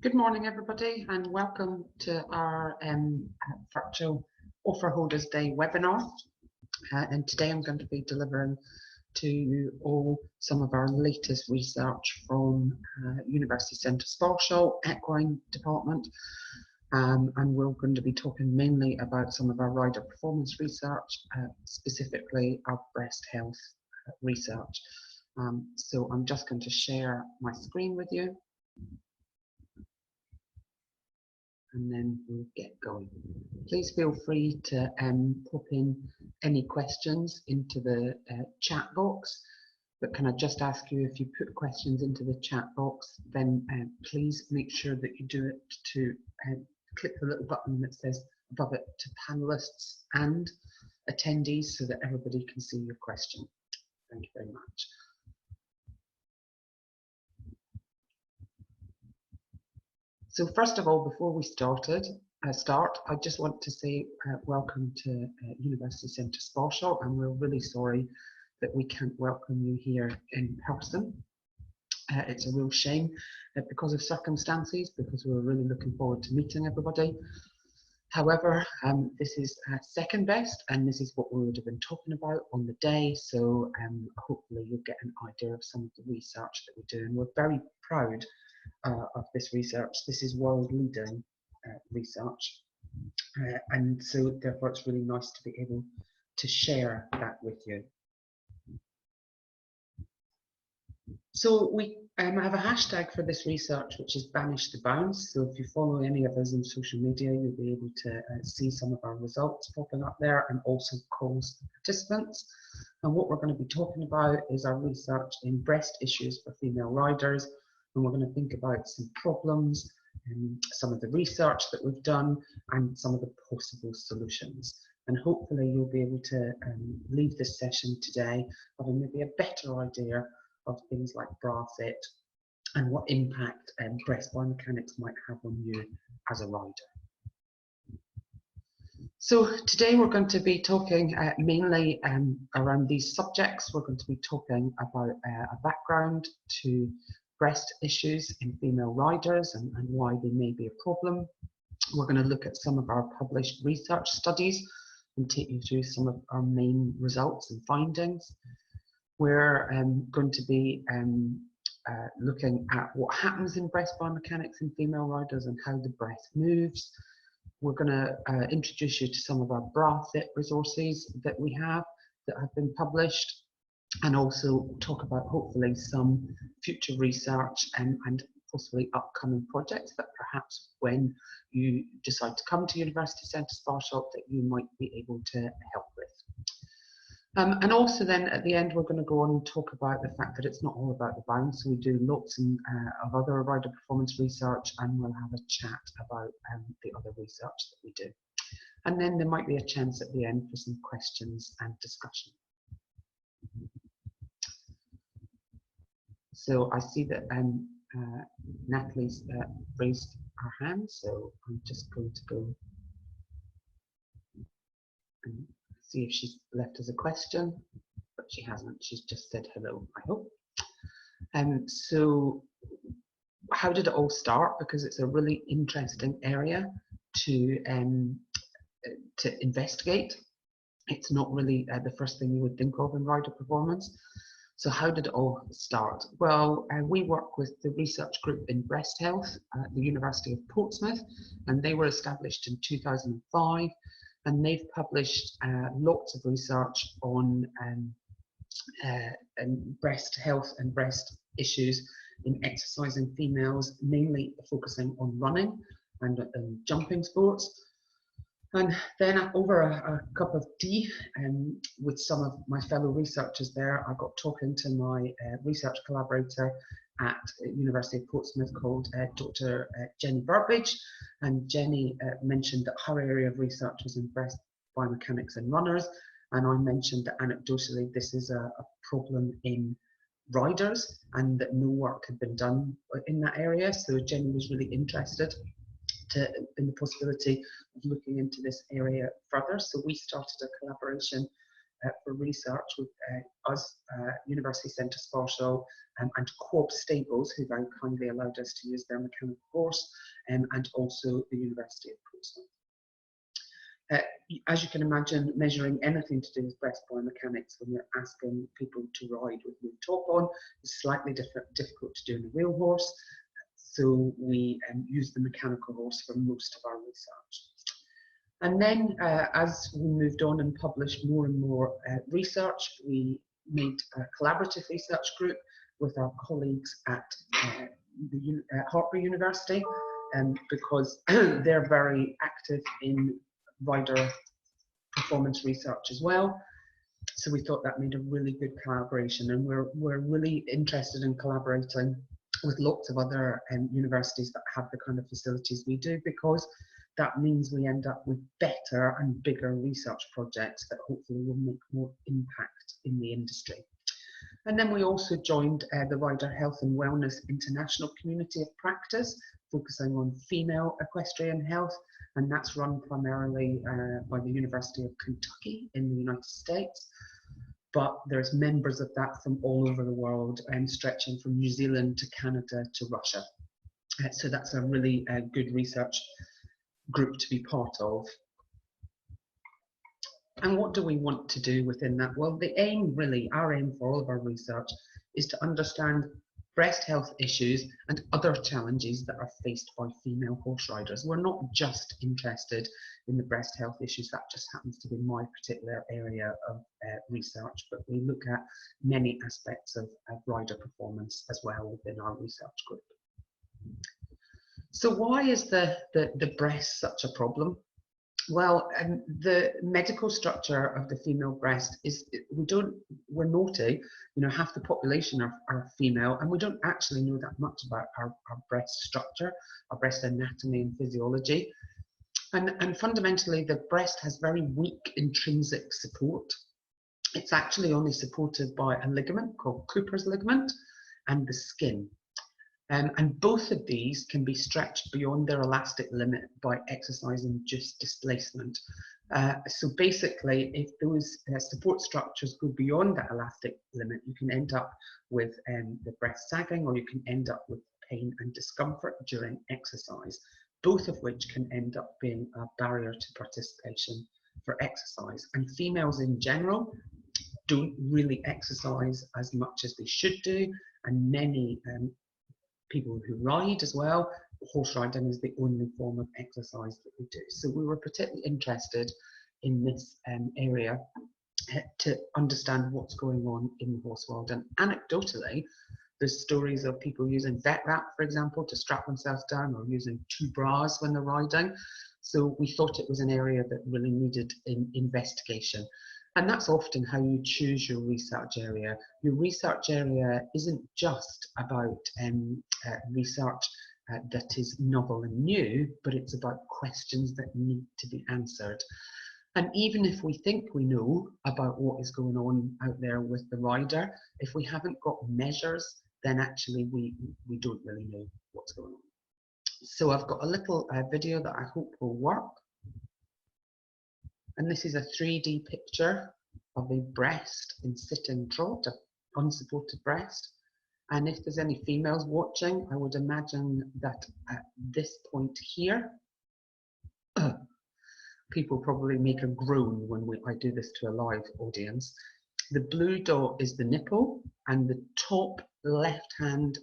Good morning, everybody, and welcome to our virtual Offer Holders Day webinar. And today I'm going to be delivering to you all some of our latest research from University Centre Sparsholt, Equine department. And we're going to be talking mainly about some of our rider performance research, specifically our breast health research. So I'm just going to share my screen with you, and then we'll get going. Please feel free to pop in any questions into the chat box. But can I just ask you, if you put questions into the chat box, then please make sure that you do it to click the little button that says above it to panelists and attendees, so that everybody can see your question. Thank you very much. So first of all, before we start, I just want to say welcome to University Centre Sparsholt, and we're really sorry that we can't welcome you here in person. It's a real shame because of circumstances, because we were really looking forward to meeting everybody. However, this is second best, and this is what we would have been talking about on the day, so hopefully you'll get an idea of some of the research that we do, and we're very proud of this research. This is world-leading research, and so therefore it's really nice to be able to share that with you. So we have a hashtag for this research, which is Banish the Bounce. So if you follow any of us on social media, you'll be able to see some of our results popping up there, and also calls to participants. And what we're going to be talking about is our research in breast issues for female riders, and we're going to think about some problems and some of the research that we've done and some of the possible solutions. And hopefully you'll be able to leave this session today having maybe a better idea of things like bra fit and what impact breast biomechanics might have on you as a rider. So today we're going to be talking mainly around these subjects. We're going to be talking about a background to breast issues in female riders and why they may be a problem. We're going to look at some of our published research studies and take you through some of our main results and findings. We're going to be looking at what happens in breast biomechanics in female riders and how the breast moves. We're going to introduce you to some of our bra fit resources that we have that have been published, and also talk about hopefully some future research and possibly upcoming projects that perhaps when you decide to come to University Centre Sparsholt that you might be able to help with. And also then at the end we're going to go on and talk about the fact that it's not all about the bounce. We do lots of other rider performance research, and we'll have a chat about the other research that we do. And then there might be a chance at the end for some questions and discussion. So I see that Natalie's raised her hand, so I'm just going to go and see if she's left us a question, but she hasn't. She's just said hello, I hope. So how did it all start? Because it's a really interesting area to investigate. It's not really the first thing you would think of in rider performance. So how did it all start? Well, we work with the research group in breast health at the University of Portsmouth, and they were established in 2005, and they've published lots of research on breast health and breast issues in exercising females, mainly focusing on running and jumping sports. And then over a cup of tea with some of my fellow researchers there, I got talking to my research collaborator at University of Portsmouth called Dr. Jenny Burbage, and Jenny mentioned that her area of research was in breast biomechanics in runners, and I mentioned that anecdotally this is a problem in riders and that no work had been done in that area. So Jenny was really interested in the possibility of looking into this area further. So we started a collaboration for research with us, University Centre Sparsholt, and Co-op Stables, who very kindly allowed us to use their mechanical horse, and also the University of Portsmouth. As you can imagine, measuring anything to do with breast biomechanics when you're asking people to ride with no top on is slightly difficult to do in a real horse. So we use the mechanical horse for most of our research. And then as we moved on and published more and more research, we made a collaborative research group with our colleagues at Hartpury University, because they're very active in rider performance research as well. So we thought that made a really good collaboration, and we're really interested in collaborating with lots of other universities that have the kind of facilities we do, because that means we end up with better and bigger research projects that hopefully will make more impact in the industry. And then we also joined the Rider Health and Wellness International Community of Practice, focusing on female equestrian health, and that's run primarily by the University of Kentucky in the United States. But there's members of that from all over the world, stretching from New Zealand to Canada to Russia. So that's a really good research group to be part of. And what do we want to do within that? Well, the aim, really, our aim for all of our research is to understand breast health issues and other challenges that are faced by female horse riders. We're not just interested in the breast health issues, that just happens to be my particular area of research, but we look at many aspects of rider performance as well within our research group. So why is the breast such a problem? Well, the medical structure of the female breast is, we're naughty, half the population are female, and we don't actually know that much about our breast structure, our breast anatomy and physiology. And fundamentally, the breast has very weak intrinsic support. It's actually only supported by a ligament called Cooper's ligament and the skin. And both of these can be stretched beyond their elastic limit by exercise-induced displacement. So basically, if those support structures go beyond that elastic limit, you can end up with the breast sagging, or you can end up with pain and discomfort during exercise, both of which can end up being a barrier to participation for exercise. And females in general don't really exercise as much as they should do, and many people who ride as well, horse riding is the only form of exercise that we do. So we were particularly interested in this area to understand what's going on in the horse world. And anecdotally, there's stories of people using vet wrap, for example, to strap themselves down, or using 2 bras when they're riding. So we thought it was an area that really needed investigation. And that's often how you choose your research area. Your research area isn't just about research that is novel and new, but it's about questions that need to be answered. And even if we think we know about what is going on out there with the rider, if we haven't got measures, then actually we don't really know what's going on. So I've got a little video that I hope will work. And this is a 3D picture of a breast in sitting trot, an unsupported breast. And if there's any females watching, I would imagine that at this point here, people probably make a groan when I do this to a live audience. The blue dot is the nipple, and the top left-hand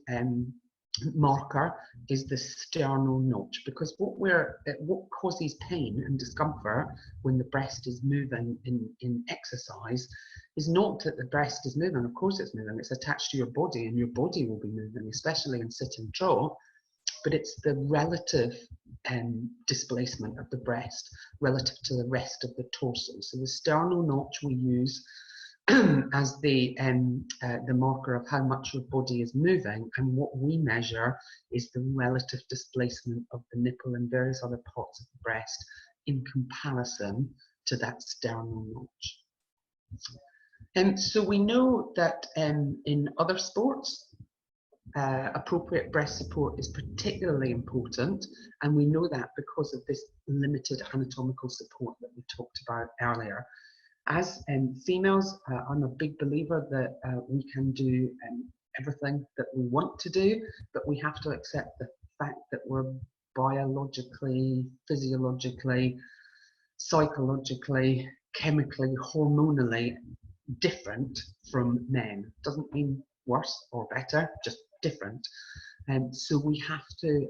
marker is the sternal notch, because what causes pain and discomfort when the breast is moving in exercise is not that the breast is moving. Of course it's moving, it's attached to your body, and your body will be moving, especially in sit and trot, but it's the relative displacement of the breast relative to the rest of the torso. So the sternal notch we use as the marker of how much your body is moving, and what we measure is the relative displacement of the nipple and various other parts of the breast in comparison to that sternal notch. And so we know that in other sports, appropriate breast support is particularly important, and we know that because of this limited anatomical support that we talked about earlier. As females, I'm a big believer that we can do everything that we want to do, but we have to accept the fact that we're biologically, physiologically, psychologically, chemically, hormonally different from men. Doesn't mean worse or better, just different. So we have to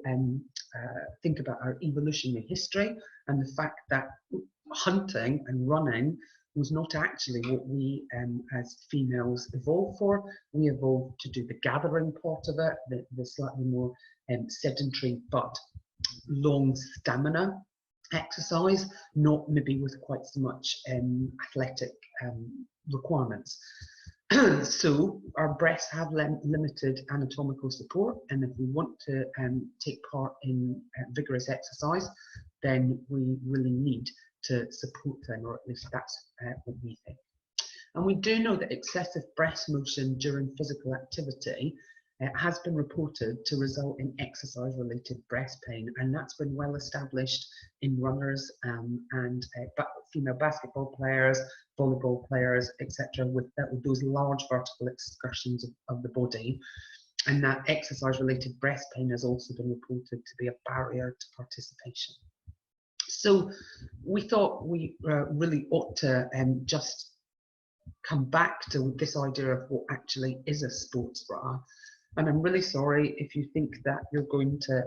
think about our evolutionary history and the fact that hunting and running was not actually what we as females evolved for. We evolved to do the gathering part of it, the slightly more sedentary but long stamina exercise, not maybe with quite so much athletic requirements. So our breasts have limited anatomical support, and if we want to take part in vigorous exercise, then we really need to support them, or at least that's what we think. And we do know that excessive breast motion during physical activity has been reported to result in exercise-related breast pain, and that's been well established in runners and female basketball players, volleyball players, etc., with those large vertical excursions of the body. And that exercise-related breast pain has also been reported to be a barrier to participation. So we thought we really ought to just come back to this idea of what actually is a sports bra. And I'm really sorry if you think that you're going to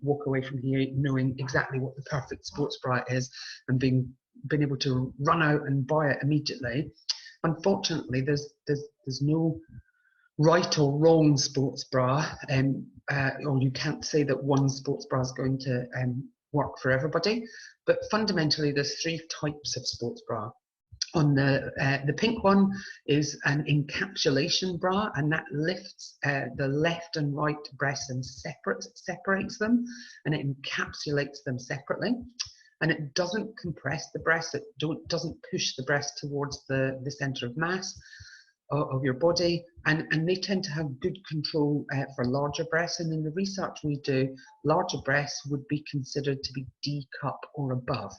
walk away from here knowing exactly what the perfect sports bra is and being able to run out and buy it immediately. Unfortunately, there's no right or wrong sports bra, or you can't say that one sports bra is going to work for everybody. But fundamentally, there's 3 types of sports bra. On the pink one is an encapsulation bra, and that lifts the left and right breasts and separates them, and it encapsulates them separately. And it doesn't compress the breast, it doesn't push the breast towards the center of mass of your body, and they tend to have good control for larger breasts. And in the research we do, larger breasts would be considered to be D cup or above.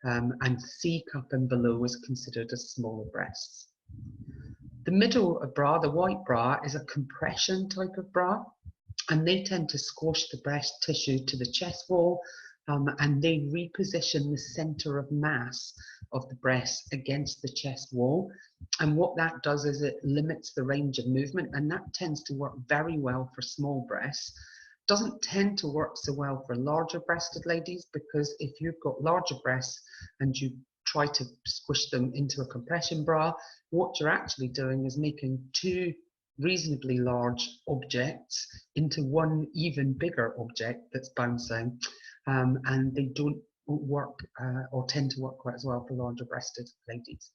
And C cup and below is considered as smaller breasts. The middle bra, the white bra, is a compression type of bra, and they tend to squash the breast tissue to the chest wall, and they reposition the center of mass of the breast against the chest wall. And what that does is it limits the range of movement, and that tends to work very well for small breasts. Doesn't tend to work so well for larger breasted ladies, because if you've got larger breasts and you try to squish them into a compression bra, what you're actually doing is making 2 reasonably large objects into one even bigger object that's bouncing, and they don't work or tend to work quite as well for larger breasted ladies.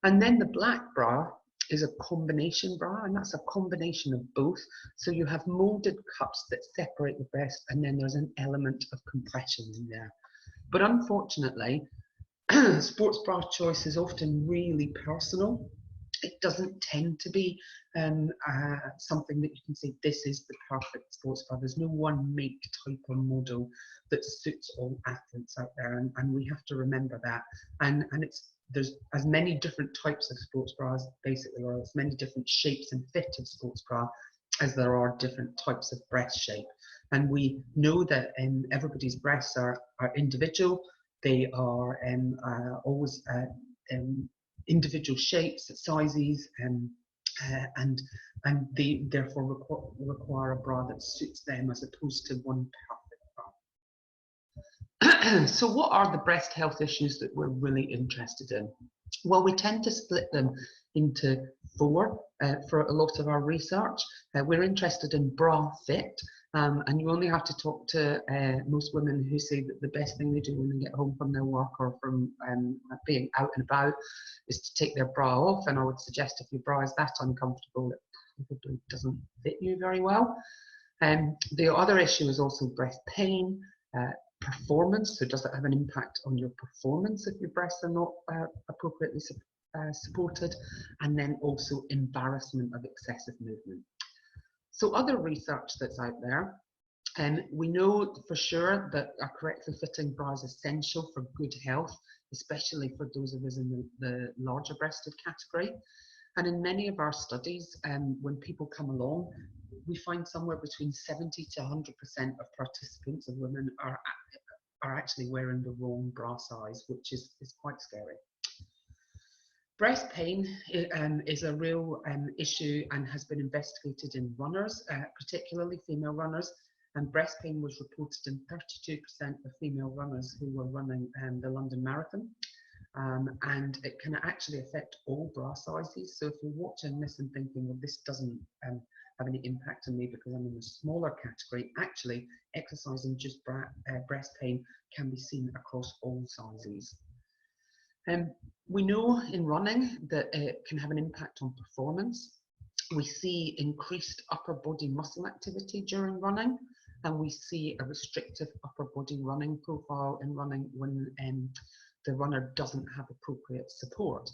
And then the black bra is a combination bra, and that's a combination of both. So you have molded cups that separate the breast, and then there's an element of compression in there. But unfortunately, sports bra choice is often really personal. It doesn't tend to be something that you can say, this is the perfect sports bra. There's no one make, type, or model that suits all athletes out there, and we have to remember that. And there's as many different types of sports bras, basically, or as many different shapes and fit of sports bra as there are different types of breast shape. And we know that everybody's breasts are individual. They are always individual shapes, sizes, and they therefore require a bra that suits them as opposed to one perfect bra. So what are the breast health issues that we're really interested in? Well, we tend to split them into 4 for a lot of our research. We're interested in bra fit, and you only have to talk to most women who say that the best thing they do when they get home from their work or from being out and about is to take their bra off. And I would suggest if your bra is that uncomfortable, it probably doesn't fit you very well. The other issue is also breast pain, performance. So does it have an impact on your performance if your breasts are not appropriately supported? And then also embarrassment of excessive movement. So other research that's out there We know for sure that a correctly fitting bra is essential for good health, especially for those of us in the larger breasted category. And in many of our studies, when people come along, we find somewhere between 70 to 100% of participants of women are actually wearing the wrong bra size, which is quite scary. Breast pain is a real issue and has been investigated in runners, particularly female runners. And breast pain was reported in 32% of female runners who were running the London Marathon. And it can actually affect all bra sizes. So if you're watching this and thinking, well, this doesn't have any impact on me because I'm in a smaller category, actually exercising just breast pain can be seen across all sizes. We know in running that it can have an impact on performance. We see increased upper body muscle activity during running, and we see a restrictive upper body running profile in running when the runner doesn't have appropriate support.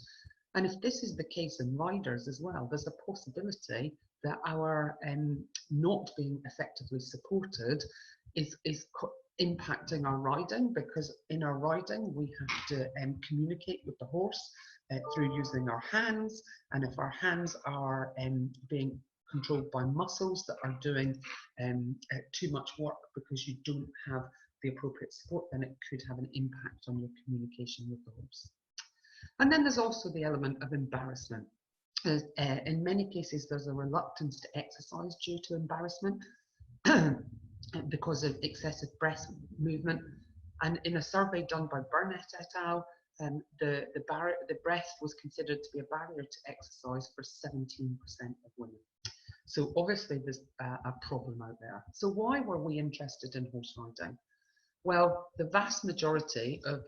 And if this is the case in riders as well, there's a possibility that our not being effectively supported is impacting our riding, because in our riding we have to communicate with the horse through using our hands, and if our hands are being controlled by muscles that are doing too much work because you don't have the appropriate support, then it could have an impact on your communication with the horse. And then there's also the element of embarrassment. In many cases there's a reluctance to exercise due to embarrassment because of excessive breast movement. And in a survey done by Burnett et al., the breast was considered to be a barrier to exercise for 17% of women. So obviously there's a problem out there. So why were we interested in horse riding? Well, the vast majority of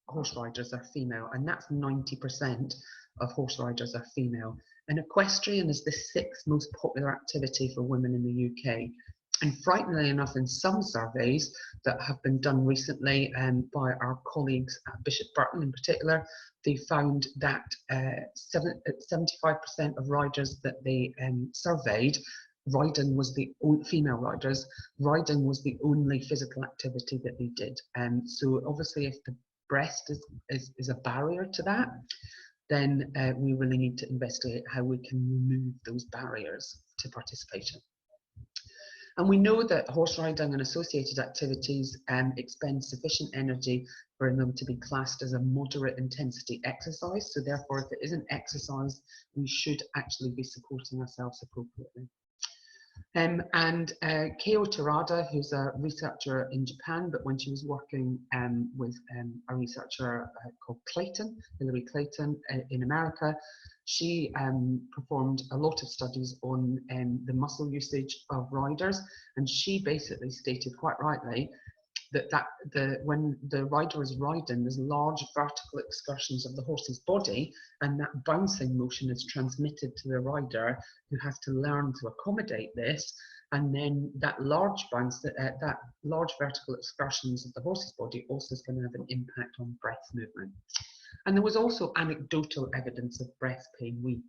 horse riders are female, and that's 90% of horse riders are female. And equestrian is the 6th most popular activity for women in the UK. And frighteningly enough, in some surveys that have been done recently by our colleagues at Bishop Burton in particular, they found that 75% of riders that they surveyed, riding was the only, female riders, riding was the only physical activity that they did. So obviously if the breast is a barrier to that, then we really need to investigate how we can remove those barriers to participation. And we know that horse riding and associated activities expend sufficient energy for them to be classed as a moderate intensity exercise. So therefore, if it isn't exercise, we should actually be supporting ourselves appropriately. Keo Terada, who's a researcher in Japan, but when she was working with a researcher called Hillary Clayton in America, she performed a lot of studies on the muscle usage of riders, and she basically stated quite rightly that when the rider is riding, there's large vertical excursions of the horse's body, and that bouncing motion is transmitted to the rider, who has to learn to accommodate this. And then that large bounce, that large vertical excursions of the horse's body also is going to have an impact on breath movement. And there was also anecdotal evidence of breast pain. We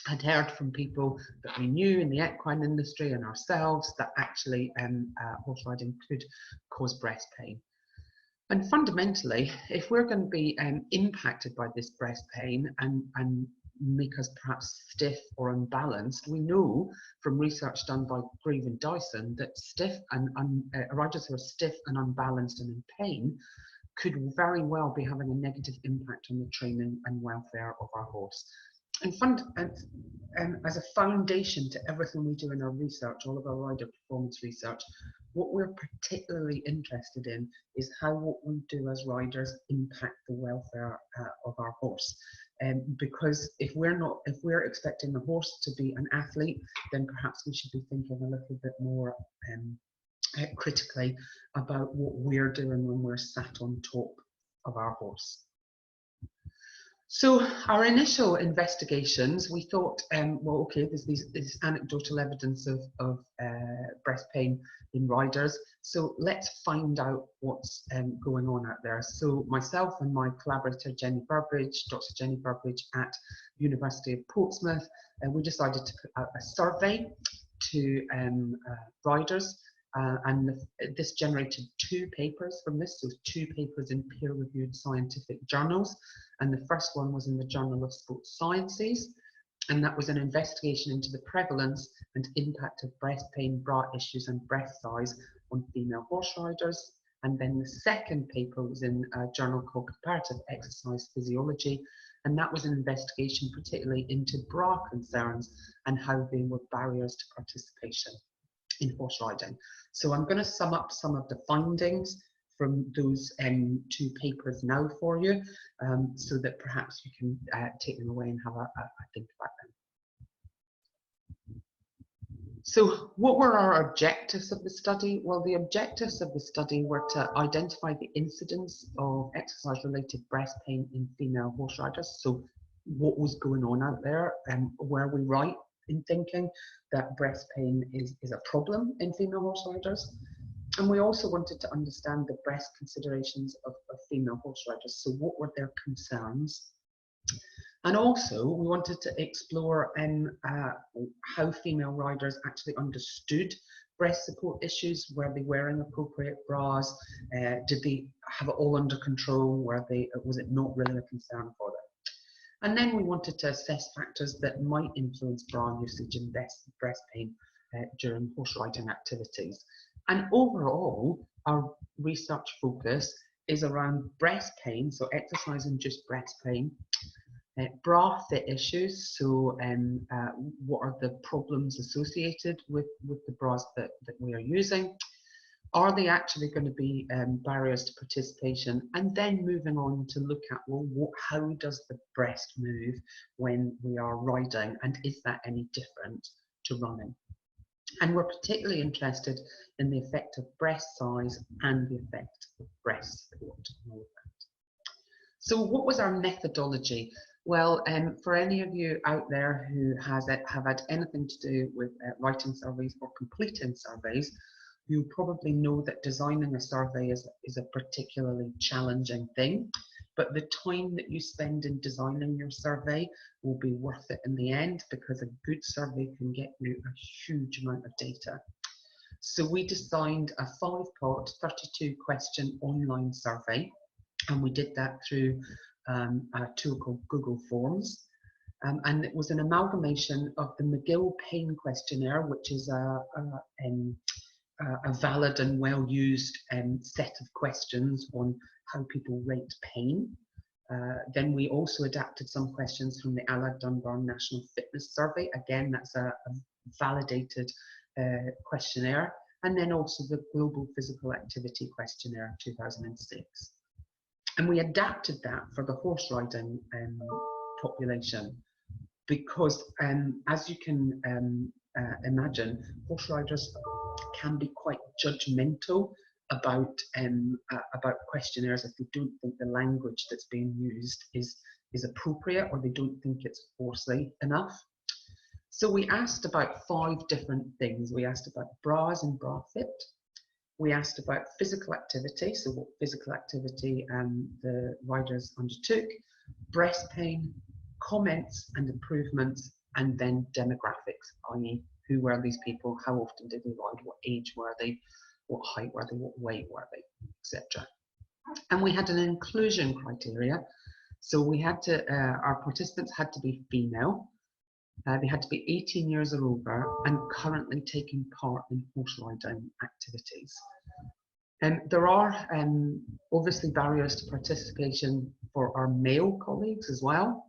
had heard from people that we knew in the equine industry and ourselves that actually horse riding could cause breast pain. And fundamentally, if we're going to be impacted by this breast pain and make us perhaps stiff or unbalanced, we know from research done by Grieve and Dyson that riders who are stiff and unbalanced and in pain could very well be having a negative impact on the training and welfare of our horse. And as a foundation to everything we do in our research, all of our rider performance research, what we're particularly interested in is how what we do as riders impact the welfare of our horse. Because if we're expecting the horse to be an athlete, then perhaps we should be thinking a little bit more critically about what we're doing when we're sat on top of our horse. So our initial investigations, we thought, well, okay, there's this anecdotal evidence of breast pain in riders, so let's find out what's going on out there. So myself and my collaborator Jenny Burbridge, Dr. Jenny Burbridge at University of Portsmouth, we decided to put out a survey to riders This generated 2 papers from this, so 2 papers in peer-reviewed scientific journals, and the first one was in the Journal of Sports Sciences, and that was an investigation into the prevalence and impact of breast pain, bra issues and breast size on female horse riders. And then the second paper was in a journal called Comparative Exercise Physiology, and that was an investigation particularly into bra concerns and how they were barriers to participation in horse riding. So I'm going to sum up some of the findings from those 2 papers now for you, so that perhaps you can take them away and have a think about them. So what were our objectives of the study? Well, the objectives of the study were to identify the incidence of exercise-related breast pain in female horse riders. So what was going on out there, and were we right in thinking that breast pain is a problem in female horse riders? And we also wanted to understand the breast considerations of female horse riders. So what were their concerns? And also we wanted to explore how female riders actually understood breast support issues. Were they wearing appropriate bras? Did they have it all under control? Was it not really a concern for them? And then we wanted to assess factors that might influence bra usage and breast pain during horse riding activities. And overall, our research focus is around breast pain, so exercise-induced breast pain, bra fit issues, so what are the problems associated with the bras that we are using? Are they actually going to be barriers to participation? And then moving on to look at, well, how does the breast move when we are riding, and is that any different to running? And we're particularly interested in the effect of breast size and the effect of breast support. So what was our methodology? Well, for any of you out there who have had anything to do with writing surveys or completing surveys, you probably know that designing a survey is a particularly challenging thing, but the time that you spend in designing your survey will be worth it in the end, because a good survey can get you a huge amount of data. So we designed a 5-part, 32-question online survey, and we did that through a tool called Google Forms. And it was an amalgamation of the McGill Pain Questionnaire, which is a valid and well-used set of questions on how people rate pain. Then we also adapted some questions from the Allied Dunbar National Fitness Survey. Again, that's a validated questionnaire. And then also the Global Physical Activity Questionnaire 2006. And we adapted that for the horse riding population, because as you can imagine, horse riders can be quite judgmental about questionnaires if they don't think the language that's being used is appropriate, or they don't think it's horsey enough. So we asked about 5 different things. We asked about bras and bra fit. We asked about physical activity, so what physical activity the riders undertook, breast pain, comments and improvements, and then demographics, i.e. who were these people, how often did they ride, what age were they, what height were they, what weight were they, etc. And we had an inclusion criteria, so we had to, our participants had to be female, they had to be 18 years or over and currently taking part in horse riding activities. There are obviously barriers to participation for our male colleagues as well.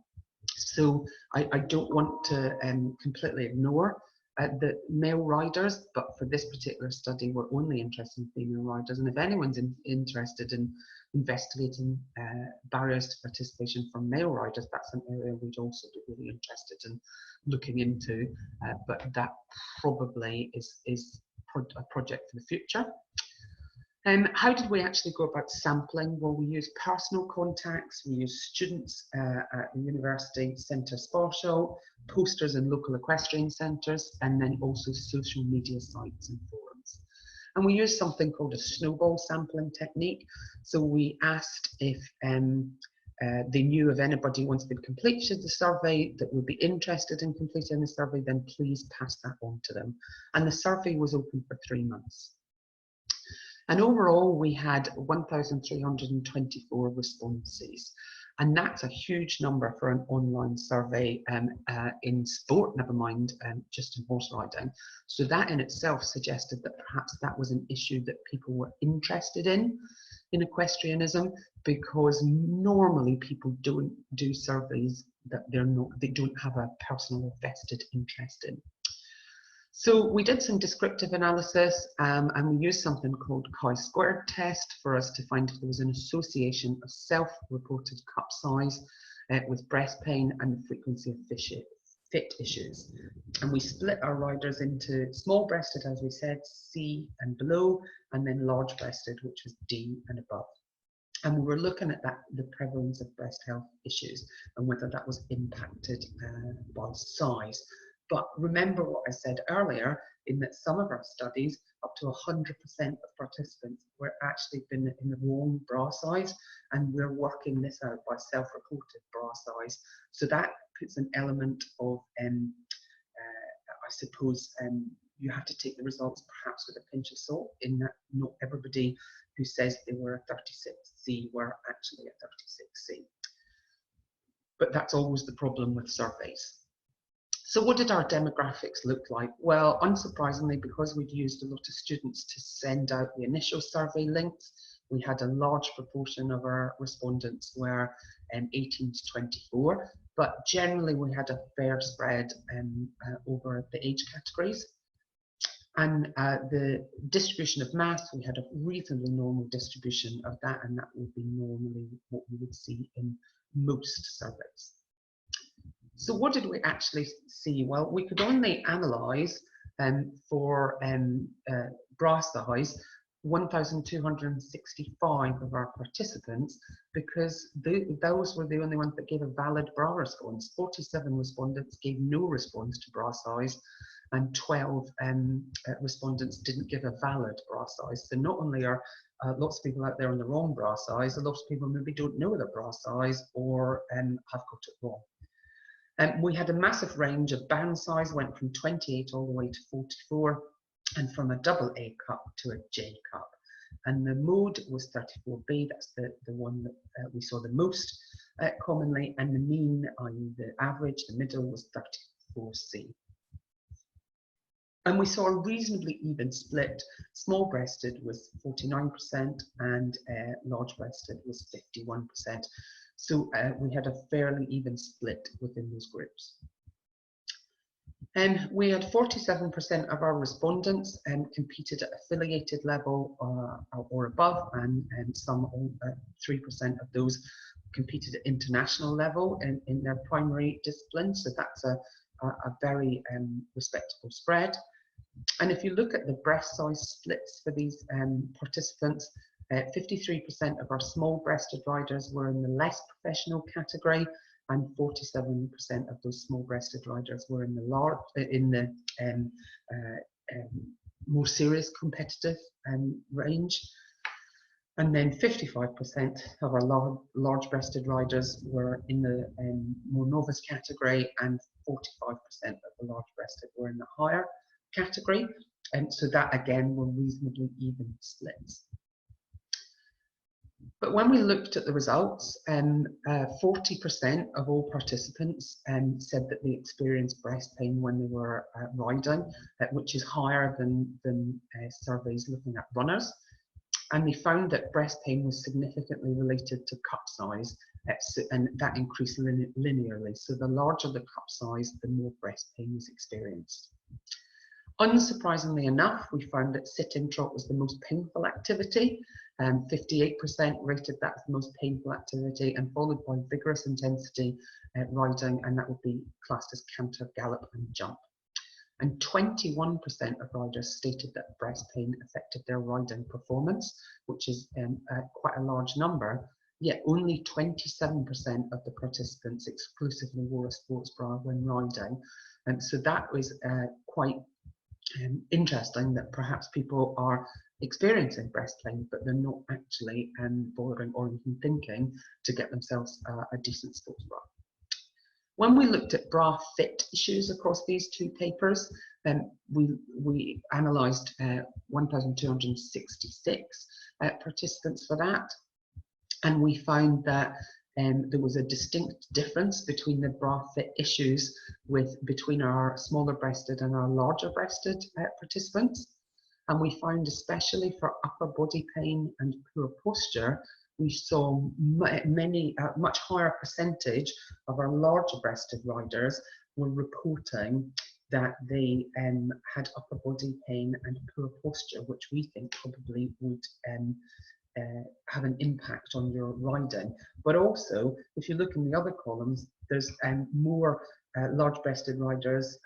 So I don't want to completely ignore the male riders, but for this particular study, we're only interested in female riders. And if anyone's interested in investigating barriers to participation for male riders, that's an area we'd also be really interested in looking into, but that probably is a project for the future. How did we actually go about sampling? Well, we used personal contacts, we used students at the University Centre Sparsholt, posters in local equestrian centres, and then also social media sites and forums. And we used something called a snowball sampling technique. So we asked if they knew of anybody once they'd completed the survey that would be interested in completing the survey, then please pass that on to them. And the survey was open for 3 months. And overall, we had 1,324 responses. And that's a huge number for an online survey in sport, never mind just in horse riding. So that in itself suggested that perhaps that was an issue that people were interested in equestrianism, because normally people don't do surveys that they don't have a personal or vested interest in. So we did some descriptive analysis and we used something called chi-squared test for us to find if there was an association of self-reported cup size with breast pain and the frequency of fit issues. And we split our riders into small-breasted, as we said, C and below, and then large-breasted, which was D and above. And we were looking at the prevalence of breast health issues and whether that was impacted by size. But remember what I said earlier, in that some of our studies, up to 100% of participants were actually been in the wrong bra size, and we're working this out by self-reported bra size. So that puts an element of, I suppose, you have to take the results perhaps with a pinch of salt, in that not everybody who says they were a 36C were actually a 36C. But that's always the problem with surveys. So what did our demographics look like? Well, unsurprisingly, because we'd used a lot of students to send out the initial survey links, we had a large proportion of our respondents were 18 to 24, but generally we had a fair spread over the age categories. And the distribution of mass, we had a reasonably normal distribution of that, and that would be normally what we would see in most surveys. So what did we actually see? Well, we could only analyse for bra size 1,265 of our participants, because those were the only ones that gave a valid bra response. 47 respondents gave no response to bra size, and 12 respondents didn't give a valid bra size. So not only are lots of people out there on the wrong bra size, a lot of people maybe don't know their bra size or have got it wrong. We had a massive range of band size, went from 28 all the way to 44, and from a double A cup to a J cup. And the mode was 34B, that's the one that we saw the most commonly, and the mean, i.e. the average, the middle, was 34C. And we saw a reasonably even split. Small-breasted was 49% and large-breasted was 51%. So we had a fairly even split within those groups. And we had 47% of our respondents competed at affiliated level or above, and some 3% of those competed at international level in their primary discipline. So that's a very respectable spread. And if you look at the breast size splits for these participants, 53% of our small-breasted riders were in the less professional category, and 47% of those small-breasted riders were in the more serious competitive range. And then 55% of our large-breasted riders were in the more novice category, and 45% of the large-breasted were in the higher category. And so that again were reasonably even splits. But when we looked at the results, 40% of all participants said that they experienced breast pain when they were riding, which is higher than surveys looking at runners. And they found that breast pain was significantly related to cup size, and that increased linearly. So the larger the cup size, the more breast pain was experienced. Unsurprisingly enough, we found that sit-in trot was the most painful activity. 58% rated that as the most painful activity, and followed by vigorous intensity riding, and that would be classed as canter, gallop and jump. And 21% of riders stated that breast pain affected their riding performance, which is quite a large number, yet only 27% of the participants exclusively wore a sports bra when riding. And so that was quite interesting, that perhaps people are experiencing breast pain, but they're not actually bothering or even thinking to get themselves a decent sports bra. When we looked at bra fit issues across these two papers, we analysed 1,266 participants for that, and we found that there was a distinct difference between the bra fit issues between our smaller breasted and our larger breasted participants. And we found, especially for upper body pain and poor posture, we saw much higher percentage of our larger breasted riders were reporting that they had upper body pain and poor posture, which we think probably would have an impact on your riding. But also, if you look in the other columns, there's more large-breasted riders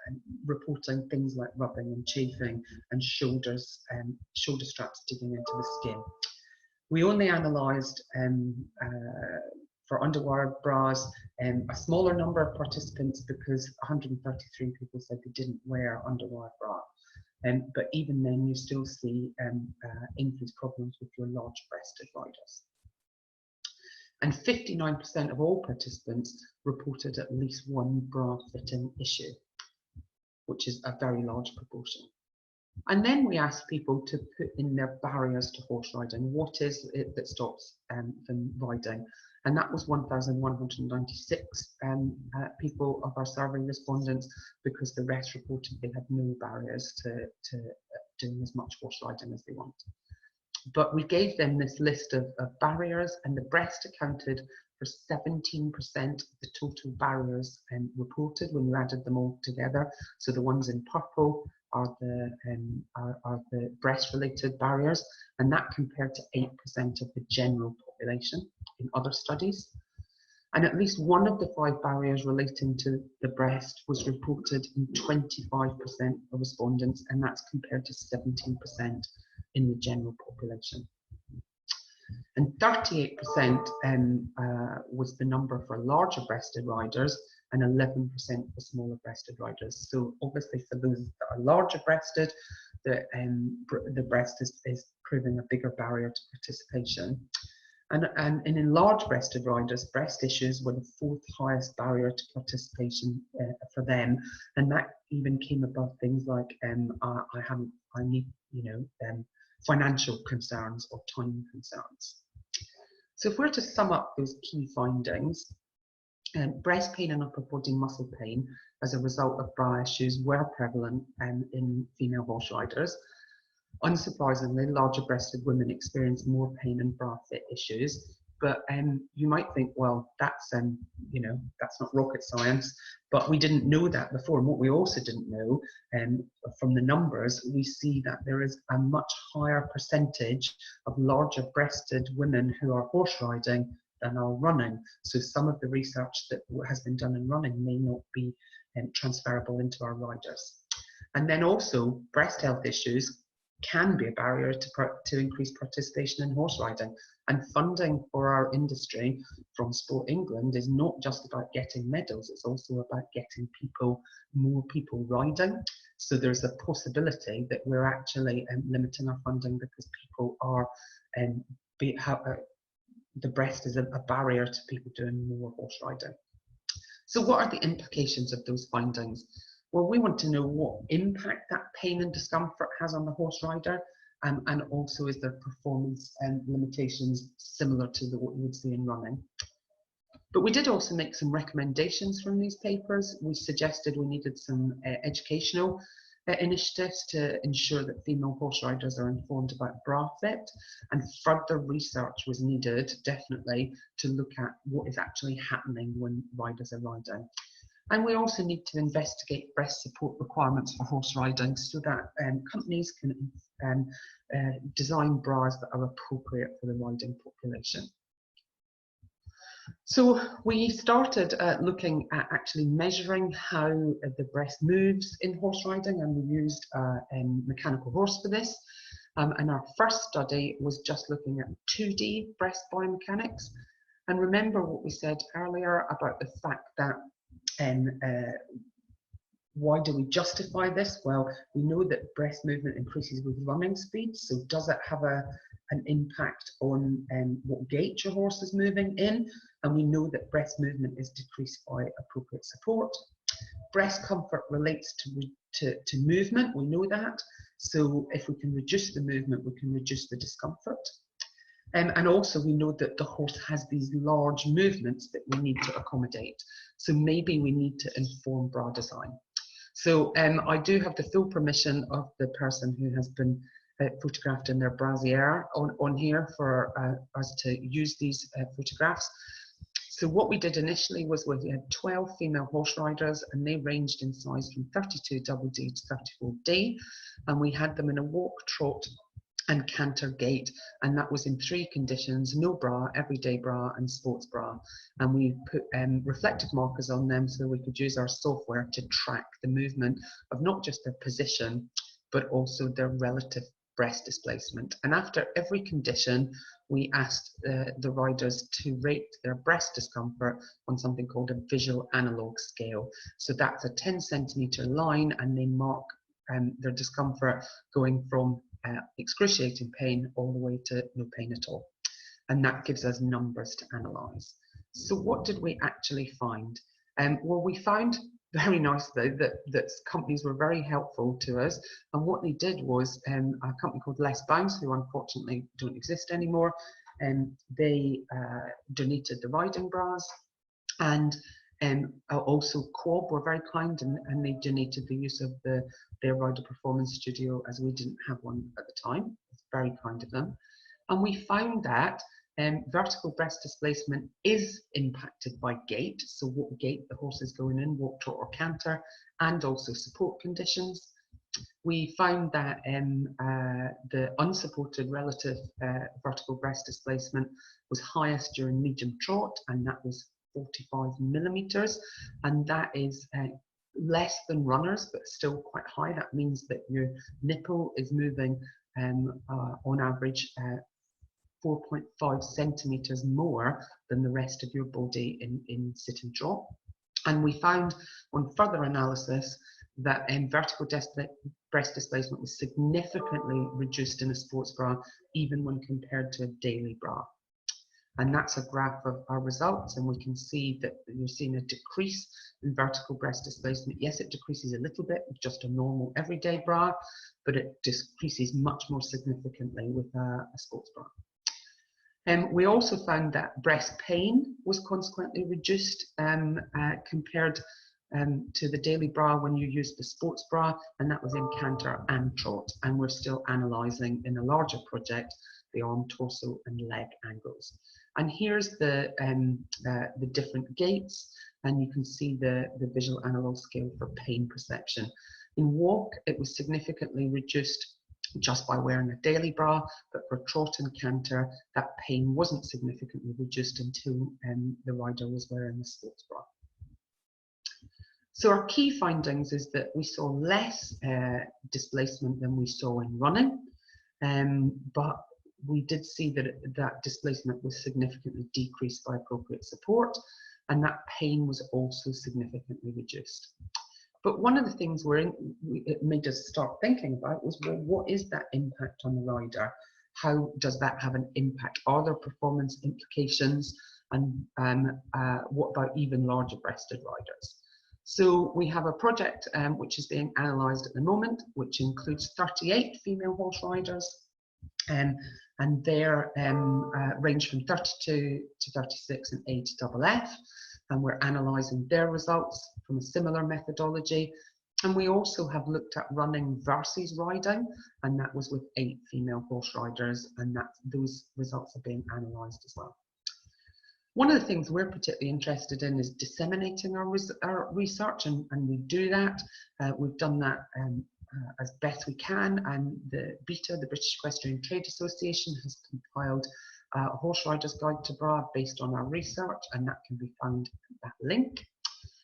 reporting things like rubbing and chafing and shoulder straps digging into the skin. We only analysed for underwire bras a smaller number of participants because 133 people said they didn't wear underwire bra. But even then, you still see increased problems with your large-breasted riders. And 59% of all participants reported at least one bra fitting issue, which is a very large proportion. And then we asked people to put in their barriers to horse riding. What is it that stops them riding? And that was 1,196 people of our survey respondents, because the rest reported they had no barriers to doing as much horse riding as they want. But we gave them this list of barriers, and the breast accounted for 17% of the total barriers reported when you added them all together. So the ones in purple are the breast-related barriers, and that compared to 8% of the general population in other studies. And at least one of the 5 barriers relating to the breast was reported in 25% of respondents, and that's compared to 17% in the general population. And 38% was the number for larger breasted riders, and 11% for smaller breasted riders. So obviously for those that are larger breasted, the breast is proving a bigger barrier to participation. And in large breasted riders, breast issues were the 4th highest barrier to participation for them, and that even came above things like I need financial concerns or time concerns. So if we're to sum up those key findings, breast pain and upper body muscle pain as a result of bra issues were prevalent in female horse riders. Unsurprisingly, larger breasted women experience more pain and bra fit issues, but you might think, well, that's that's not rocket science, but we didn't know that before. And what we also didn't know, from the numbers, we see that there is a much higher percentage of larger breasted women who are horse riding than are running. So some of the research that has been done in running may not be transferable into our riders. And then also, breast health issues can be a barrier to increase participation in horse riding. And funding for our industry from Sport England is not just about getting medals, it's also about getting more people riding. So there's a possibility that we're actually limiting our funding because people are, the breast is a barrier to people doing more horse riding. So what are the implications of those findings? Well, we want to know what impact that pain and discomfort has on the horse rider, and also is there performance limitations similar to what you would see in running. But we did also make some recommendations from these papers. We suggested we needed some educational initiatives to ensure that female horse riders are informed about bra fit, and further research was needed, definitely, to look at what is actually happening when riders are riding. And we also need to investigate breast support requirements for horse riding so that companies can design bras that are appropriate for the riding population. So we started looking at actually measuring how the breast moves in horse riding, and we used a mechanical horse for this. And our first study was just looking at 2D breast biomechanics. And remember what we said earlier about the fact that why do we justify this? Well, we know that breast movement increases with running speed, so does it have an impact on what gait your horse is moving in, and we know that breast movement is decreased by appropriate support. Breast comfort relates to movement, we know that. So if we can reduce the movement, we can reduce the discomfort. And also we know that the horse has these large movements that we need to accommodate. So maybe we need to inform bra design. So I do have the full permission of the person who has been photographed in their brassiere on here for us to use these photographs. So what we did initially was we had 12 female horse riders, and they ranged in size from 32 double D to 34D, and we had them in a walk, trot and canter gait, and that was in 3 conditions: no bra, everyday bra and sports bra. And we put reflective markers on them so we could use our software to track the movement of not just their position but also their relative breast displacement. And after every condition, we asked the riders to rate their breast discomfort on something called a visual analog scale. So that's a 10 centimetre line, and they mark their discomfort going from excruciating pain all the way to no pain at all. And that gives us numbers to analyse. So what did we actually find? Well, we found very nicely that companies were very helpful to us, and what they did was a company called Less Bounce, who unfortunately don't exist anymore, and they donated the riding bras, and also Quab were very kind, and they donated the use of their rider performance studio, as we didn't have one at the time. It's very kind of them. And we found that vertical breast displacement is impacted by gait, so what gait the horse is going in, walk, trot or canter, and also support conditions. We found that the unsupported relative vertical breast displacement was highest during medium trot, and that was 45 millimeters, and that is less than runners, but still quite high. That means that your nipple is moving on average 4.5 centimeters more than the rest of your body in sit and trot. And we found on further analysis that vertical breast displacement was significantly reduced in a sports bra, even when compared to a daily bra. And that's a graph of our results, and we can see that you're seeing a decrease in vertical breast displacement. Yes, it decreases a little bit with just a normal everyday bra, but it decreases much more significantly with a sports bra. We also found that breast pain was consequently reduced compared to the daily bra when you use the sports bra, and that was in canter and trot. And we're still analysing in a larger project the arm, torso and leg angles. And here's the different gaits, and you can see the visual analog scale for pain perception. In walk, it was significantly reduced just by wearing a daily bra, but for trot and canter, that pain wasn't significantly reduced until the rider was wearing a sports bra. So our key findings is that we saw less displacement than we saw in running, but we did see that that displacement was significantly decreased by appropriate support, and that pain was also significantly reduced. But one of the things it made us start thinking about was, well, what is that impact on the rider? How does that have an impact? Are there performance implications? And what about even larger breasted riders? So we have a project which is being analysed at the moment, which includes 38 female horse riders, and they're range from 32 to 36 and A to double F. And we're analysing their results from a similar methodology. And we also have looked at running versus riding, and that was with 8 female horse riders, and those results are being analysed as well. One of the things we're particularly interested in is disseminating our research, and we do that. We've done that as best we can, and the BETA, the British Equestrian Trade Association, has compiled a horse rider's guide to bra based on our research, and that can be found at that link.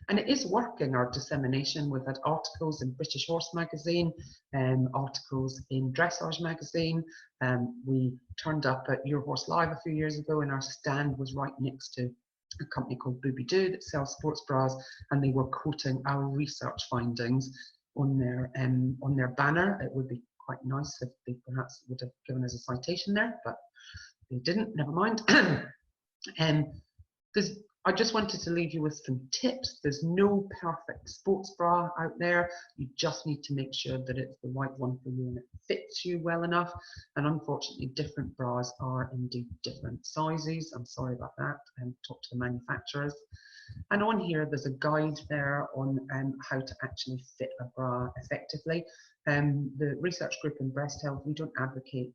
And it is working, our dissemination. We've had articles in British Horse Magazine, articles in Dressage Magazine. We turned up at Your Horse Live a few years ago, and our stand was right next to a company called Booby Doo that sells sports bras, and they were quoting our research findings on their banner. It would be quite nice if they perhaps would have given us a citation there, but they didn't, never mind. I just wanted to leave you with some tips. There's no perfect sports bra out there. You just need to make sure that it's the right one for you and it fits you well enough. And unfortunately, different bras are indeed different sizes. I'm sorry about that. Talk to the manufacturers. And on here, there's a guide there on how to actually fit a bra effectively. The research group in breast health, we don't advocate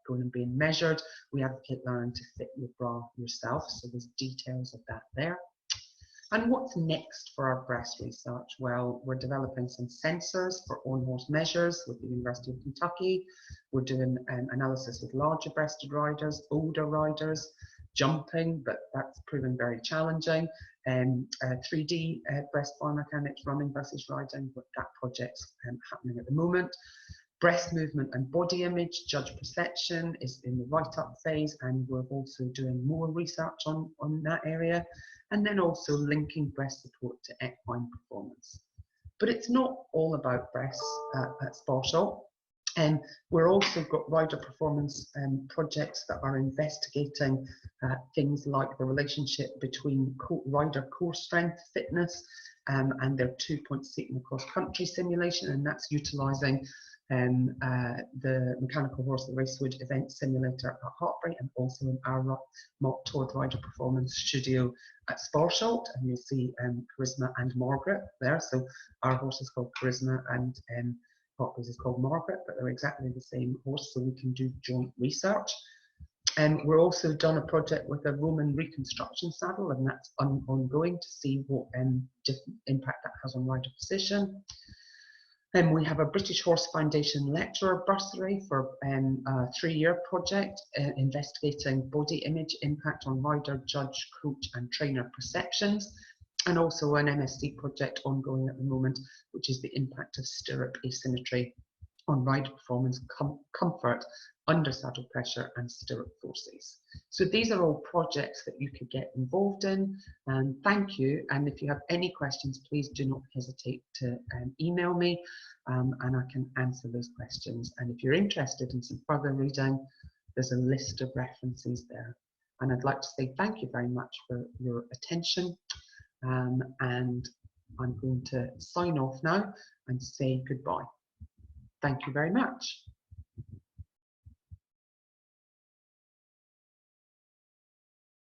going and being measured. We advocate learning to fit your bra yourself. So there's details of that there. And what's next for our breast research? Well, we're developing some sensors for on-horse measures with the University of Kentucky. We're doing analysis with larger breasted riders, older riders, jumping, but that's proven very challenging. 3D breast biomechanics, running versus riding, but that project's happening at the moment. Breast movement and body image, judge perception is in the write-up phase, and we're also doing more research on that area. And then also linking breast support to equine performance. But it's not all about breasts at Sparsholt. We're also got rider performance projects that are investigating things like the relationship between rider core strength, fitness, and their 2-point seat in the cross-country simulation, and that's utilising the Mechanical Horse at Racewood event simulator at Hartbury, and also in our mock toward rider performance studio at Sparsholt. And you'll see Charisma and Margaret there. So our horse is called Charisma and Hartbury's is called Margaret, but they're exactly the same horse, so we can do joint research. We're also done a project with a Roman reconstruction saddle, and that's ongoing to see what different impact that has on rider position. We have a British Horse Foundation lecturer bursary for a 3-year project investigating body image impact on rider, judge, coach and trainer perceptions, and also an MSc project ongoing at the moment, which is the impact of stirrup asymmetry on rider performance, comfort, under saddle pressure and stirrup forces. So these are all projects that you could get involved in, and thank you. And if you have any questions, please do not hesitate to email me and I can answer those questions. And if you're interested in some further reading, there's a list of references there. And I'd like to say thank you very much for your attention, and I'm going to sign off now and say goodbye. Thank you very much.